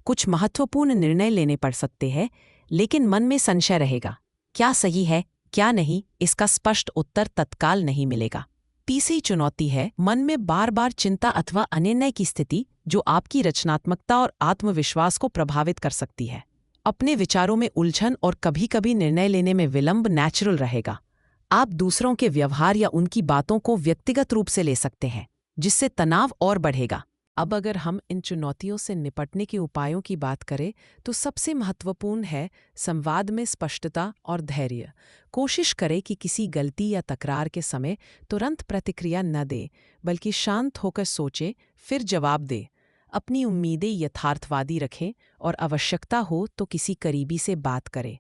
कुछ महत्वपूर्ण निर्णय लेने पड़ सकते हैं, लेकिन मन में संशय रहेगा। क्या सही है, क्या नहीं, इसका स्पष्ट उत्तर तत्काल नहीं मिलेगा। तीसरी चुनौती है मन में बार बार चिंता अथवा अनिर्णय की स्थिति, जो आपकी रचनात्मकता और आत्मविश्वास को प्रभावित कर सकती है। अपने विचारों में उलझन और कभी-कभी निर्णय लेने में विलंब नेचुरल रहेगा। आप दूसरों के व्यवहार या उनकी बातों को व्यक्तिगत रूप से ले सकते हैं, जिससे तनाव और बढ़ेगा। अब अगर हम इन चुनौतियों से निपटने के उपायों की बात करें, तो सबसे महत्वपूर्ण है संवाद में स्पष्टता और धैर्य। कोशिश करें कि किसी गलती या तकरार के समय तुरंत प्रतिक्रिया न दें, बल्कि शांत होकर सोचें, फिर जवाब दें। अपनी उम्मीदें यथार्थवादी रखें और आवश्यकता हो तो किसी करीबी से बात करें।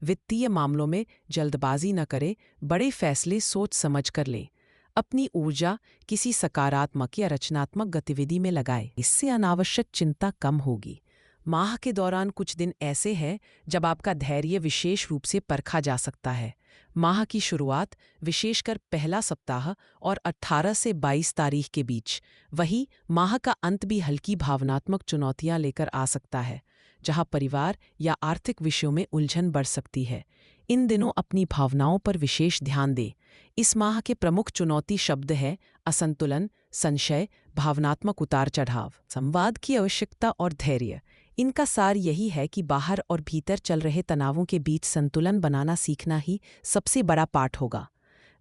वित्तीय मामलों में जल्दबाजी न करें, बड़े फैसले सोच समझ कर लें। अपनी ऊर्जा किसी सकारात्मक या रचनात्मक गतिविधि में लगाएं, इससे अनावश्यक चिंता कम होगी। माह के दौरान कुछ दिन ऐसे हैं जब आपका धैर्य विशेष रूप से परखा जा सकता है। माह की शुरुआत, विशेषकर पहला सप्ताह और 18 से 22 तारीख के बीच, वही माह का अंत भी हल्की भावनात्मक चुनौतियां लेकर आ सकता है, जहां परिवार या आर्थिक विषयों में उलझन बढ़ सकती है। इन दिनों अपनी भावनाओं पर विशेष ध्यान दें। इस माह के प्रमुख चुनौती शब्द है असंतुलन, संशय, भावनात्मक उतार चढ़ाव। संवाद की आवश्यकता और धैर्य। इनका सार यही है कि बाहर और भीतर चल रहे तनावों के बीच संतुलन बनाना सीखना ही सबसे बड़ा पाठ होगा।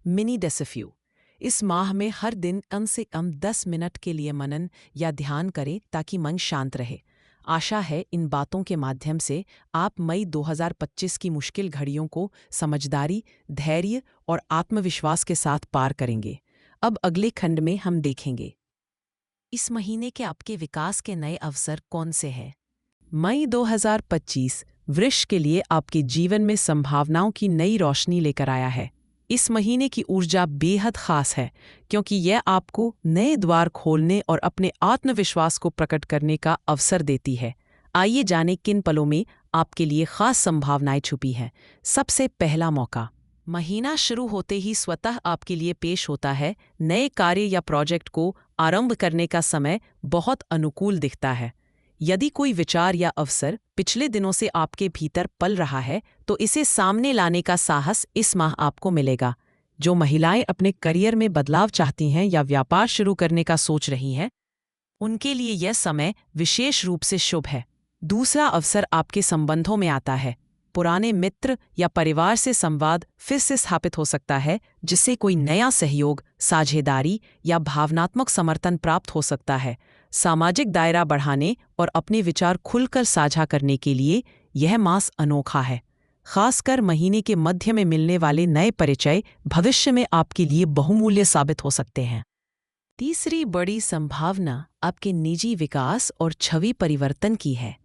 मिनी डेसफ्यू। इस माह में हर दिन कम से कम 10 मिनट के लिए मनन या ध्यान करें, ताकि मन शांत रहे। आशा है इन बातों के माध्यम से आप मई 2025 की मुश्किल घड़ियों को समझदारी, धैर्य और आत्मविश्वास के साथ पार करेंगे। अब अगले खंड में हम देखेंगे इस महीने के आपके विकास के नए अवसर कौन से हैं। मई 2025 वृष के लिए आपके जीवन में संभावनाओं की नई रोशनी लेकर आया है। इस महीने की ऊर्जा बेहद खास है, क्योंकि यह आपको नए द्वार खोलने और अपने आत्मविश्वास को प्रकट करने का अवसर देती है। आइए जानें किन पलों में आपके लिए खास संभावनाएं छुपी हैं। सबसे पहला मौका। महीना शुरू होते ही स्वतः आपके लिए पेश होता है। नए कार्य या प्रोजेक्ट को आरंभ करने का समय बहुत अनुकूल दिखता है। यदि कोई विचार या अवसर पिछले दिनों से आपके भीतर पल रहा है, तो इसे सामने लाने का साहस इस माह आपको मिलेगा। जो महिलाएं अपने करियर में बदलाव चाहती हैं या व्यापार शुरू करने का सोच रही हैं, उनके लिए यह समय विशेष रूप से शुभ है। दूसरा अवसर आपके संबंधों में आता है। पुराने मित्र या परिवार से संवाद फिर से स्थापित हो सकता है, जिससे कोई नया सहयोग, साझेदारी या भावनात्मक समर्थन प्राप्त हो सकता है। सामाजिक दायरा बढ़ाने और अपने विचार खुलकर साझा करने के लिए यह मास अनोखा है। खासकर महीने के मध्य में मिलने वाले नए परिचय भविष्य में आपके लिए बहुमूल्य साबित हो सकते हैं। तीसरी बड़ी संभावना आपके निजी विकास और छवि परिवर्तन की है।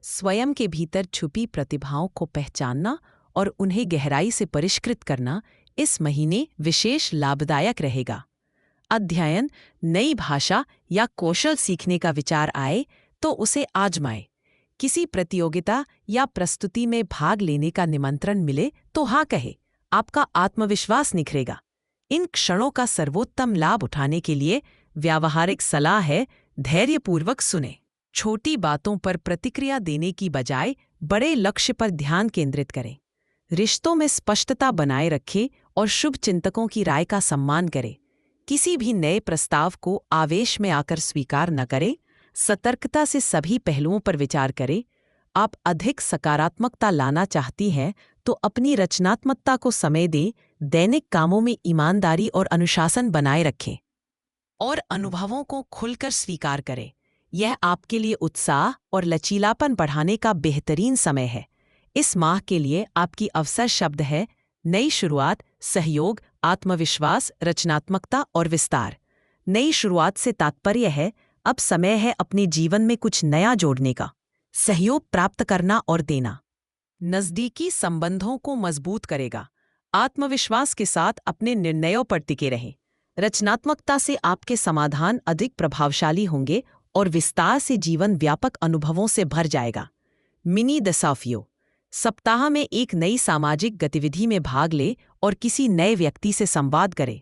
स्वयं के भीतर छुपी प्रतिभाओं को पहचानना और उन्हें गहराई से परिष्कृत करना इस महीने विशेष लाभदायक रहेगा। अध्ययन, नई भाषा या कौशल सीखने का विचार आए तो उसे आजमाएं। किसी प्रतियोगिता या प्रस्तुति में भाग लेने का निमंत्रण मिले तो हाँ कहे, आपका आत्मविश्वास निखरेगा। इन क्षणों का सर्वोत्तम लाभ उठाने के लिए व्यावहारिक सलाह है, धैर्यपूर्वक सुने। छोटी बातों पर प्रतिक्रिया देने की बजाय बड़े लक्ष्य पर ध्यान केंद्रित करें। रिश्तों में स्पष्टता बनाए रखें और शुभ चिंतकों की राय का सम्मान करें। किसी भी नए प्रस्ताव को आवेश में आकर स्वीकार न करें। सतर्कता से सभी पहलुओं पर विचार करें। आप अधिक सकारात्मकता लाना चाहती हैं तो अपनी रचनात्मकता को समय दें। दैनिक कामों में ईमानदारी और अनुशासन बनाए रखें और अनुभवों को खुलकर स्वीकार करें। यह आपके लिए उत्साह और लचीलापन बढ़ाने का बेहतरीन समय है। इस माह के लिए आपकी अवसर शब्द है नई शुरुआत, सहयोग, आत्मविश्वास, रचनात्मकता और विस्तार। नई शुरुआत से तात्पर्य है अब समय है अपने जीवन में कुछ नया जोड़ने का। सहयोग प्राप्त करना और देना नज़दीकी संबंधों को मजबूत करेगा। आत्मविश्वास के साथ अपने निर्णयों पर टिके रहें। रचनात्मकता से आपके समाधान अधिक प्रभावशाली होंगे और विस्तार से जीवन व्यापक अनुभवों से भर जाएगा। मिनी दसाफियो, सप्ताह में एक नई सामाजिक गतिविधि में भाग ले और किसी नए व्यक्ति से संवाद करें।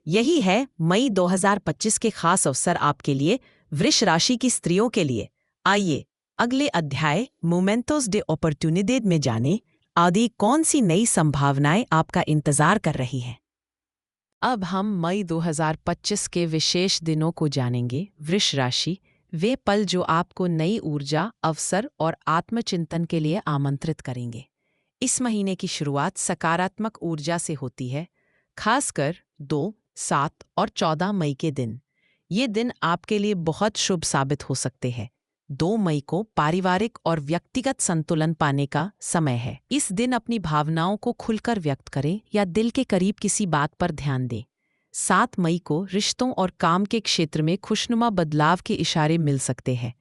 यही है मई 2025 के खास अवसर आपके लिए, वृष राशि की स्त्रियों के लिए। आइए अगले अध्याय मोमेंटोस डे अपॉर्चुनिटीज में जानें आदि कौन सी नई संभावनाएं आपका इंतजार कर रही हैं। अब हम मई 2025 के विशेष दिनों को जानेंगे। वृष राशि, वे पल जो आपको नई ऊर्जा, अवसर और आत्मचिंतन के लिए आमंत्रित करेंगे। इस महीने की शुरुआत सकारात्मक ऊर्जा से होती है, खासकर 2, 7 और 14 मई के दिन। ये दिन आपके लिए बहुत शुभ साबित हो सकते हैं। 2 मई को पारिवारिक और व्यक्तिगत संतुलन पाने का समय है। इस दिन अपनी भावनाओं को खुलकर व्यक्त करें या दिल के करीब किसी बात पर ध्यान दें। 7 मई को रिश्तों और काम के क्षेत्र में खुशनुमा बदलाव के इशारे मिल सकते हैं।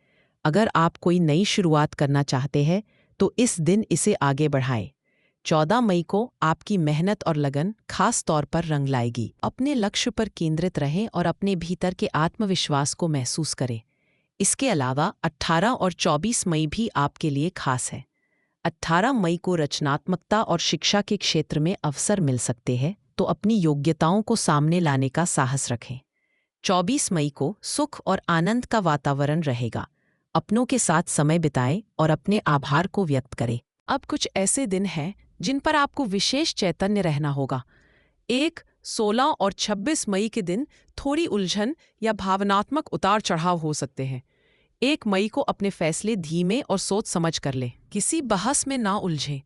अगर आप कोई नई शुरुआत करना चाहते हैं तो इस दिन इसे आगे बढ़ाएं। 14 मई को आपकी मेहनत और लगन खास तौर पर रंग लाएगी। अपने लक्ष्य पर केंद्रित रहें और अपने भीतर के आत्मविश्वास को महसूस करें। इसके अलावा 18 और 24 मई भी आपके लिए खास है। 18 मई को रचनात्मकता और शिक्षा के क्षेत्र में अवसर मिल सकते हैं, तो अपनी योग्यताओं को सामने लाने का साहस रखें। 24 मई को सुख और आनंद का वातावरण रहेगा। अपनों के साथ समय बिताएं और अपने आभार को व्यक्त करें। अब कुछ ऐसे दिन हैं जिन पर आपको विशेष चैतन्य रहना होगा। 1, 16 और 26 मई के दिन थोड़ी उलझन या भावनात्मक उतार चढ़ाव हो सकते हैं। 1 मई को अपने फैसले धीमे और सोच समझ कर लें, किसी बहस में ना उलझें।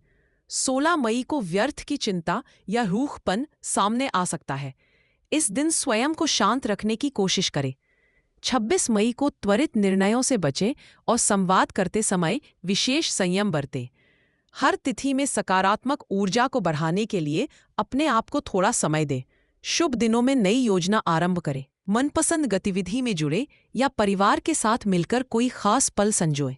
16 मई को व्यर्थ की चिंता या रूखपन सामने आ सकता है। इस दिन स्वयं को शांत रखने की कोशिश करें। 26 मई को त्वरित निर्णयों से बचें और संवाद करते समय विशेष संयम बरतें। हर तिथि में सकारात्मक ऊर्जा को बढ़ाने के लिए अपने आप को थोड़ा समय दें। शुभ दिनों में नई योजना आरंभ करें। मनपसंद गतिविधि में जुड़े या परिवार के साथ मिलकर कोई खास पल संजोएं।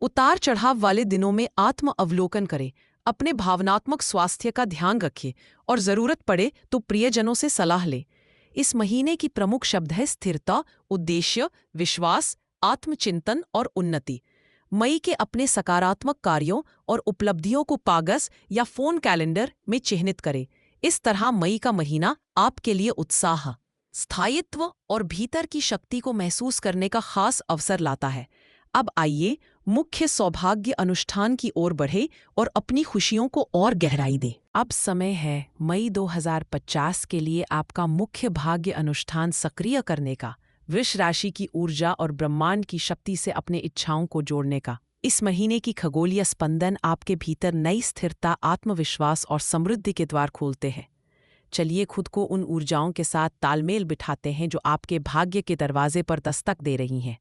उतार चढ़ाव वाले दिनों में आत्म अवलोकन करें। अपने भावनात्मक स्वास्थ्य का ध्यान रखें और जरूरत पड़े तो प्रियजनों से सलाह लें। इस महीने की प्रमुख शब्द है स्थिरता, उद्देश्य, विश्वास, आत्मचिंतन और उन्नति। मई के अपने सकारात्मक कार्यों और उपलब्धियों को कागज या फोन कैलेंडर में चिह्नित करें। इस तरह मई का महीना आपके लिए उत्साह, स्थायित्व और भीतर की शक्ति को महसूस करने का खास अवसर लाता है। अब आइए मुख्य सौभाग्य अनुष्ठान की ओर बढ़े और अपनी खुशियों को और गहराई दें। अब समय है मई 2050 के लिए आपका मुख्य भाग्य अनुष्ठान सक्रिय करने का, वृष राशि की ऊर्जा और ब्रह्मांड की शक्ति से अपने इच्छाओं को जोड़ने का। इस महीने की खगोलीय स्पंदन आपके भीतर नई स्थिरता, आत्मविश्वास और समृद्धि के द्वार खोलते हैं। चलिए खुद को उन ऊर्जाओं के साथ तालमेल बिठाते हैं जो आपके भाग्य के दरवाजे पर दस्तक दे रही हैं।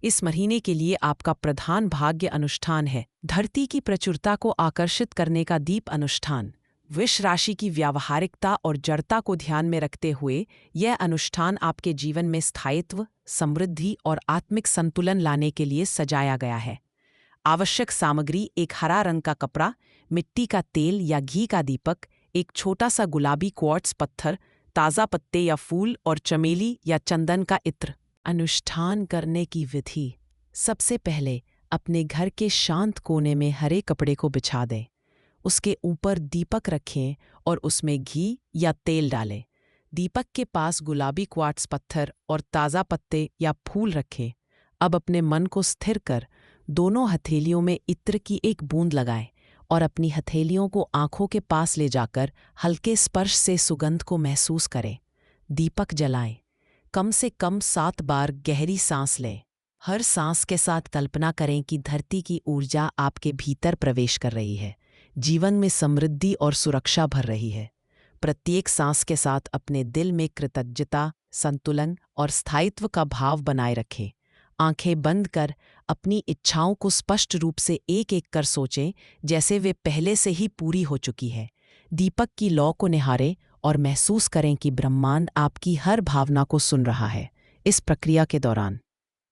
इस महीने के लिए आपका प्रधान भाग्य अनुष्ठान है धरती की प्रचुरता को आकर्षित करने का दीप अनुष्ठान। वृष राशि की व्यावहारिकता और जड़ता को ध्यान में रखते हुए यह अनुष्ठान आपके जीवन में स्थायित्व, समृद्धि और आत्मिक संतुलन लाने के लिए सजाया गया है। आवश्यक सामग्री: एक हरा रंग का कपड़ा, मिट्टी का तेल या घी का दीपक, एक छोटा सा गुलाबी क्वार्ट्ज पत्थर, ताज़ा पत्ते या फूल और चमेली या चंदन का इत्र। अनुष्ठान करने की विधि: सबसे पहले अपने घर के शांत कोने में हरे कपड़े को बिछा दें। उसके ऊपर दीपक रखें और उसमें घी या तेल डालें। दीपक के पास गुलाबी क्वार्ट्ज पत्थर और ताज़ा पत्ते या फूल रखें। अब अपने मन को स्थिर कर दोनों हथेलियों में इत्र की एक बूंद लगाएं और अपनी हथेलियों को आंखों के पास ले जाकर हल्के स्पर्श से सुगंध को महसूस करें। दीपक जलाएं। कम से कम 7 बार गहरी सांस लें। हर सांस के साथ कल्पना करें कि धरती की ऊर्जा आपके भीतर प्रवेश कर रही है, जीवन में समृद्धि और सुरक्षा भर रही है। प्रत्येक सांस के साथ अपने दिल में कृतज्ञता, संतुलन और स्थायित्व का भाव बनाए रखें। आंखें बंद कर अपनी इच्छाओं को स्पष्ट रूप से एक-एक कर सोचें, जैसे वे पहले से ही पूरी हो चुकी है। दीपक की लौ को निहारें और महसूस करें कि ब्रह्मांड आपकी हर भावना को सुन रहा है। इस प्रक्रिया के दौरान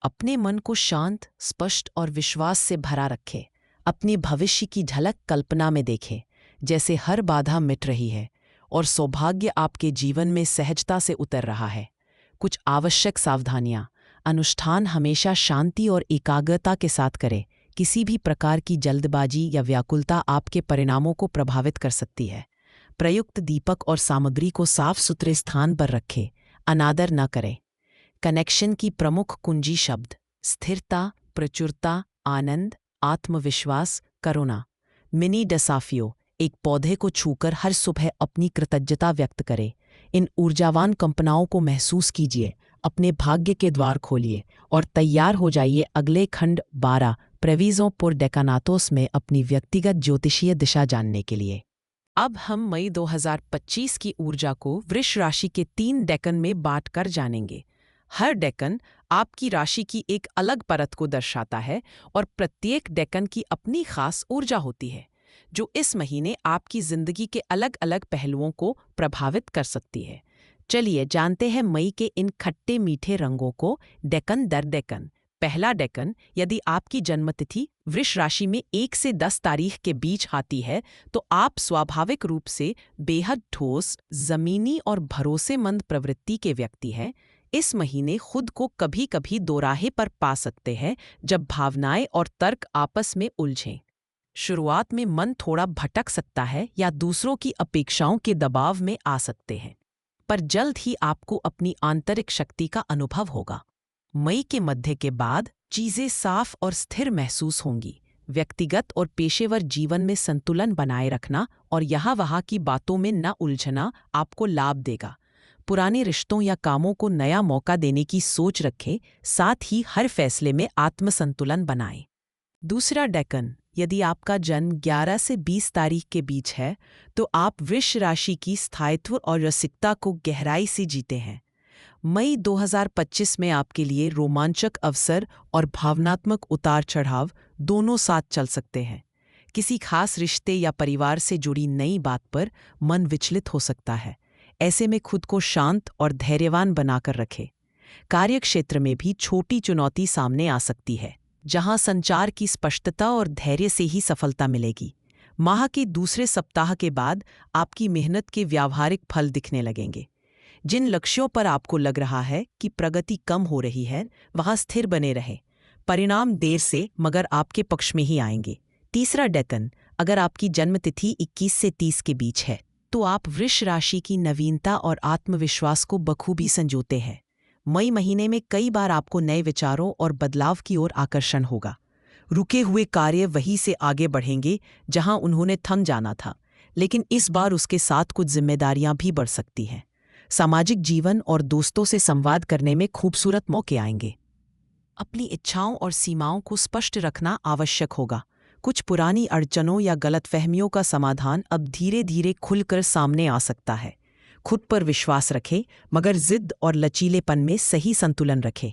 अपने मन को शांत, स्पष्ट और विश्वास से भरा रखें। अपनी भविष्य की झलक कल्पना में देखें, जैसे हर बाधा मिट रही है और सौभाग्य आपके जीवन में सहजता से उतर रहा है। कुछ आवश्यक सावधानियां: अनुष्ठान हमेशा शांति और एकाग्रता के साथ करें। किसी भी प्रकार की जल्दबाजी या व्याकुलता आपके परिणामों को प्रभावित कर सकती है। प्रयुक्त दीपक और सामग्री को साफ सुथरे स्थान पर रखें। अनादर न करें। कनेक्शन की प्रमुख कुंजी शब्द: स्थिरता, प्रचुरता, आनंद, आत्मविश्वास, करुणा। मिनी डसाफियो: एक पौधे को छूकर हर सुबह अपनी कृतज्ञता व्यक्त करें। इन ऊर्जावान कंपनाओं को महसूस कीजिए, अपने भाग्य के द्वार खोलिए और तैयार हो जाइए अगले खंड 12 प्रेविजों पुर डेकानातोस में अपनी व्यक्तिगत ज्योतिषीय दिशा जानने के लिए। अब हम मई 2025 की ऊर्जा को वृष राशि के 3 डेकन में बांटकर जानेंगे। हर डेकन आपकी राशि की एक अलग परत को दर्शाता है और प्रत्येक डेकन की अपनी खास ऊर्जा होती है, जो इस महीने आपकी जिंदगी के अलग अलग पहलुओं को प्रभावित कर सकती है। चलिए जानते हैं मई के इन खट्टे मीठे रंगों को डेकन दर डेकन। पहला डेकन: यदि आपकी जन्मतिथि वृष राशि में 1 से 10 तारीख के बीच आती है, तो आप स्वाभाविक रूप से बेहद ठोस, जमीनी और भरोसेमंद प्रवृत्ति के व्यक्ति हैं। इस महीने खुद को कभी कभी दोराहे पर पा सकते हैं, जब भावनाएं और तर्क आपस में उलझें। शुरुआत में मन थोड़ा भटक सकता है या दूसरों की अपेक्षाओं के दबाव में आ सकते हैं, पर जल्द ही आपको अपनी आंतरिक शक्ति का अनुभव होगा। मई के मध्य के बाद चीजें साफ और स्थिर महसूस होंगी। व्यक्तिगत और पेशेवर जीवन में संतुलन बनाए रखना और यहाँ वहाँ की बातों में न उलझना आपको लाभ देगा। पुराने रिश्तों या कामों को नया मौका देने की सोच रखें, साथ ही हर फैसले में आत्मसंतुलन बनाएं। दूसरा डेकन: यदि आपका जन्म 11 से 20 तारीख के बीच है, तो आप वृष राशि की स्थायित्व और रसिकता को गहराई से जीते हैं। मई 2025 में आपके लिए रोमांचक अवसर और भावनात्मक उतार चढ़ाव दोनों साथ चल सकते हैं। किसी खास रिश्ते या परिवार से जुड़ी नई बात पर मन विचलित हो सकता है। ऐसे में खुद को शांत और धैर्यवान बनाकर रखें। कार्यक्षेत्र में भी छोटी चुनौती सामने आ सकती है, जहां संचार की स्पष्टता और धैर्य से ही सफलता मिलेगी। माह के दूसरे सप्ताह के बाद आपकी मेहनत के व्यावहारिक फल दिखने लगेंगे। जिन लक्ष्यों पर आपको लग रहा है कि प्रगति कम हो रही है, वहां स्थिर बने रहें। परिणाम देर से मगर आपके पक्ष में ही आएंगे। तीसरा डेकन: अगर आपकी जन्मतिथि 21 से 30 के बीच है, तो आप वृष राशि की नवीनता और आत्मविश्वास को बखूबी संजोते हैं। मई महीने में कई बार आपको नए विचारों और बदलाव की ओर आकर्षण होगा। रुके हुए कार्य वहीं से आगे बढ़ेंगे जहां उन्होंने थम जाना था, लेकिन इस बार उसके साथ कुछ जिम्मेदारियां भी बढ़ सकती हैं। सामाजिक जीवन और दोस्तों से संवाद करने में खूबसूरत मौके आएंगे। अपनी इच्छाओं और सीमाओं को स्पष्ट रखना आवश्यक होगा। कुछ पुरानी अड़चनों या गलतफहमियों का समाधान अब धीरे धीरे खुलकर सामने आ सकता है। खुद पर विश्वास रखें, मगर जिद और लचीलेपन में सही संतुलन रखें।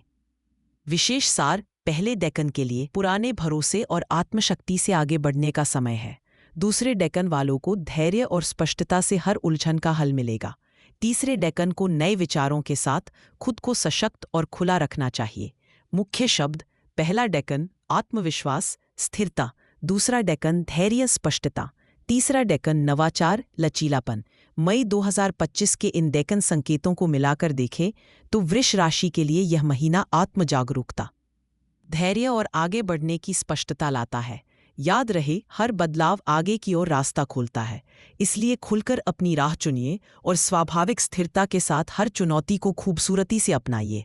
विशेष सार: पहले डेकन के लिए पुराने भरोसे और आत्मशक्ति से आगे बढ़ने का समय है। दूसरे डेकन वालों को धैर्य और स्पष्टता से हर उलझन का हल मिलेगा। तीसरे डेकन को नए विचारों के साथ खुद को सशक्त और खुला रखना चाहिए। मुख्य शब्द: पहला डेकन आत्मविश्वास, स्थिरता; दूसरा डेकन धैर्य, स्पष्टता; तीसरा डेकन नवाचार, लचीलापन। मई 2025 के इन डेकन संकेतों को मिलाकर देखें तो वृष राशि के लिए यह महीना आत्म जागरूकता, धैर्य और आगे बढ़ने की स्पष्टता लाता है। याद रहे, हर बदलाव आगे की ओर रास्ता खोलता है, इसलिए खुलकर अपनी राह चुनिए और स्वाभाविक स्थिरता के साथ हर चुनौती को खूबसूरती से अपनाइए।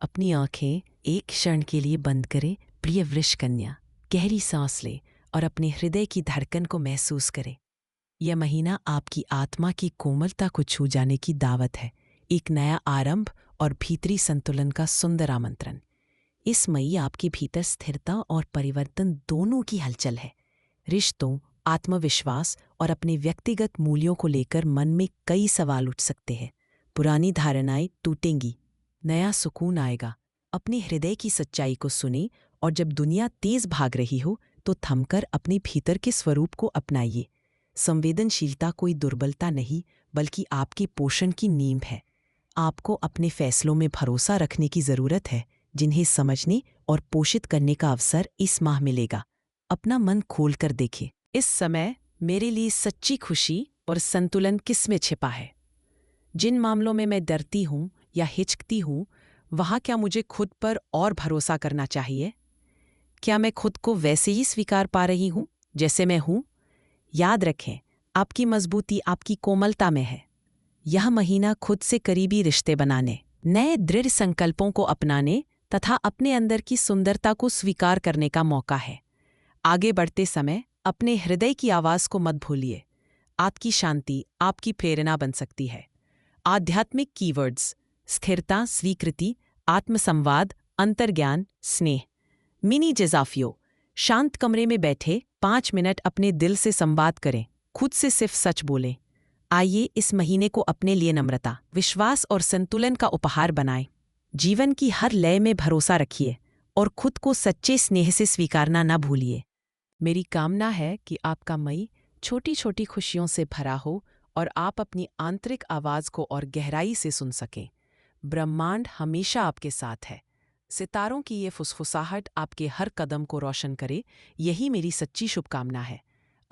अपनी आंखें एक क्षण के लिए बंद करें। प्रिय वृष कन्या, गहरी सांस लें और अपने हृदय की धड़कन को महसूस करें। यह महीना आपकी आत्मा की कोमलता को छू जाने की दावत है, एक नया आरंभ और भीतरी संतुलन का सुंदर आमंत्रण। इस मई आपके भीतर स्थिरता और परिवर्तन दोनों की हलचल है। रिश्तों, आत्मविश्वास और अपने व्यक्तिगत मूल्यों को लेकर मन में कई सवाल उठ सकते हैं। पुरानी धारणाएं टूटेंगी, नया सुकून आएगा। अपने हृदय की सच्चाई को सुने और जब दुनिया तेज भाग रही हो तो थमकर अपने भीतर के स्वरूप को अपनाइए। संवेदनशीलता कोई दुर्बलता नहीं, बल्कि आपके पोषण की नींव है। आपको अपने फैसलों में भरोसा रखने की जरूरत है, जिन्हें समझने और पोषित करने का अवसर इस माह मिलेगा। अपना मन खोलकर देखें, इस समय मेरे लिए सच्ची खुशी और संतुलन किस में छिपा है? जिन मामलों में मैं डरती हूँ या हिचकती हूँ, वहाँ क्या मुझे खुद पर और भरोसा करना चाहिए? क्या मैं खुद को वैसे ही स्वीकार पा रही हूँ जैसे मैं हूँ? याद रखें, आपकी मजबूती आपकी कोमलता में है। यह महीना खुद से करीबी रिश्ते बनाने, नए दृढ़ संकल्पों को अपनाने तथा अपने अंदर की सुंदरता को स्वीकार करने का मौका है। आगे बढ़ते समय अपने हृदय की आवाज़ को मत भूलिए। आपकी शांति आपकी प्रेरणा बन सकती है। आध्यात्मिक कीवर्ड्स: स्थिरता, स्वीकृति, आत्मसंवाद, अंतर्ज्ञान, स्नेह। मिनी जज़ाफियो: शांत कमरे में बैठे 5 मिनट अपने दिल से संवाद करें, खुद से सिर्फ सच बोलें। आइए इस महीने को अपने लिए नम्रता, विश्वास और संतुलन का उपहार बनाएं। जीवन की हर लय में भरोसा रखिए और खुद को सच्चे स्नेह से स्वीकारना न भूलिए। मेरी कामना है कि आपका मई छोटी छोटी खुशियों से भरा हो और आप अपनी आंतरिक आवाज़ को और गहराई से सुन सकें। ब्रह्मांड हमेशा आपके साथ है। सितारों की ये फुसफुसाहट आपके हर कदम को रोशन करे, यही मेरी सच्ची शुभकामना है।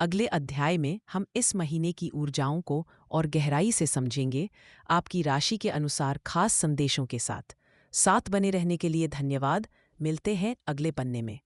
अगले अध्याय में हम इस महीने की ऊर्जाओं को और गहराई से समझेंगे, आपकी राशि के अनुसार खास संदेशों के साथ। साथ बने रहने के लिए धन्यवाद। मिलते हैं अगले पन्ने में।